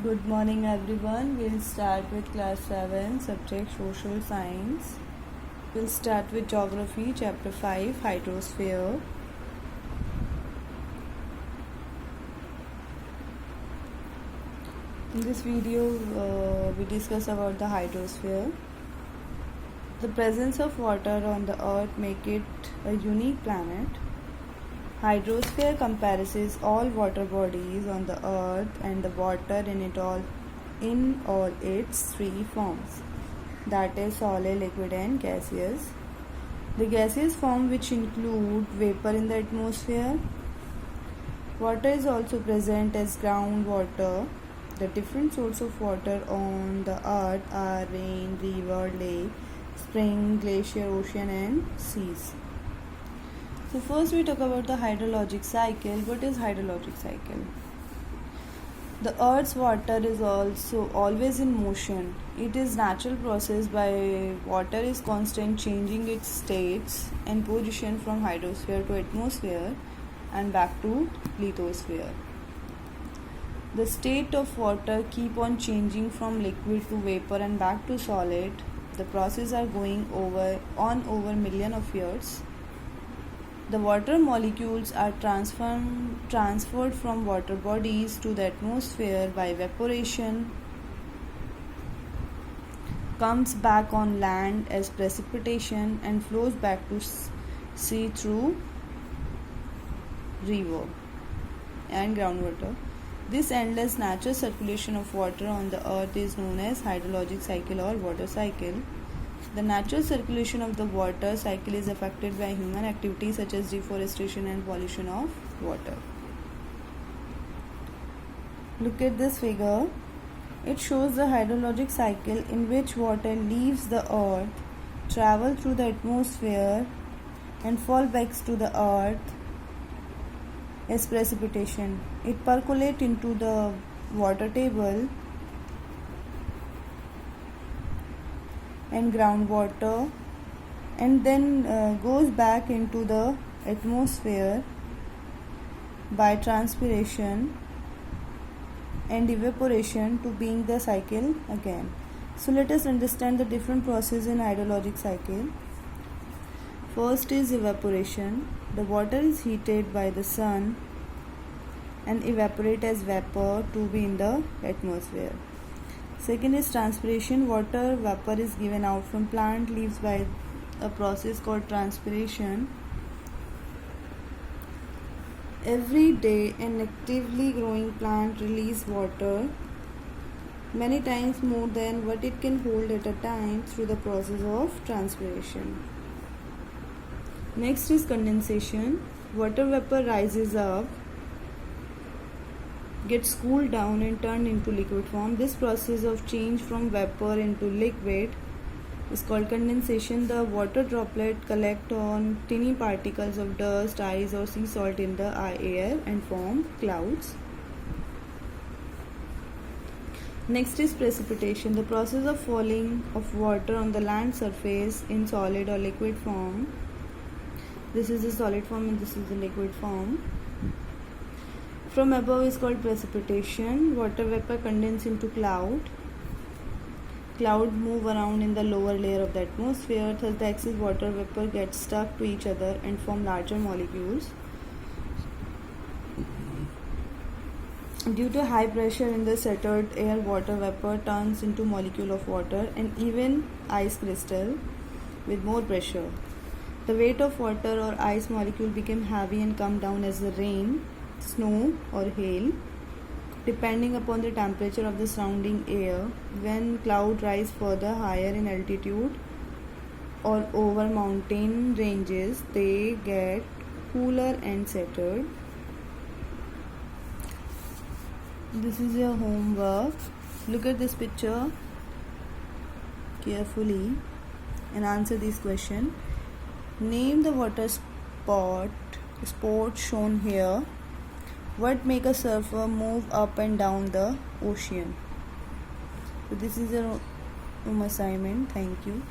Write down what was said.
Good morning everyone. We'll start with class 7 subject social science. We'll start with geography chapter 5 hydrosphere. In this video we discuss about the hydrosphere. The presence of water on the earth make it a unique planet. Hydrosphere comprises all water bodies on the earth and the water in all its three forms, that is solid, liquid and gaseous. The gaseous form, which include vapor in the atmosphere. Water is also present as groundwater. The different sources of water on the earth are rain, river, lake, spring, glacier, ocean and seas. So first we talk about the hydrologic cycle. What is hydrologic cycle? The earth's water is also always in motion. It is natural process by water is constant changing its states and position from hydrosphere to atmosphere and back to lithosphere. The state of water keep on changing from liquid to vapor and back to solid. The process are going over million of years. The water molecules are transferred from water bodies to the atmosphere by evaporation, comes back on land as precipitation and flows back to sea through river and groundwater. This endless natural circulation of water on the earth is known as hydrologic cycle or water cycle. The natural circulation of the water cycle is affected by human activities such as deforestation and pollution of water. Look at this figure. It shows the hydrologic cycle in which water leaves the earth, travel through the atmosphere and fall back to the earth as precipitation. It percolates into the water table and groundwater and then goes back into the atmosphere by transpiration and evaporation to being the cycle again. So let us understand the different processes in hydrologic cycle. First is evaporation. The water is heated by the sun and evaporate as vapor to be in the atmosphere. Second is transpiration. Water vapor is given out from plant leaves by a process called transpiration. Every day an actively growing plant releases water many times more than what it can hold at a time through the process of transpiration. Next is condensation. Water vapor rises up, gets cooled down and turned into liquid form. This process of change from vapor into liquid is called condensation. The water droplet collect on tiny particles of dust, ice or sea salt in the air and form clouds. Next is precipitation. The process of falling of water on the land surface in solid or liquid form. This is the solid form and this is the liquid form. From above is called precipitation. Water vapor condense into cloud. Cloud move around in the lower layer of the atmosphere. Thus the excess water vapor gets stuck to each other and form larger molecules. Due to high pressure in the settled air, water vapor turns into molecule of water and even ice crystal with more pressure. The weight of water or ice molecule become heavy and come down as the rain, snow or hail, depending upon the temperature of the surrounding air. When cloud rise further higher in altitude or over mountain ranges, they get cooler and settled. This is your homework. Look at this picture carefully and answer this question. Name the water sports shown here. What make a surfer move up and down the ocean? So this is your home assignment. Thank you.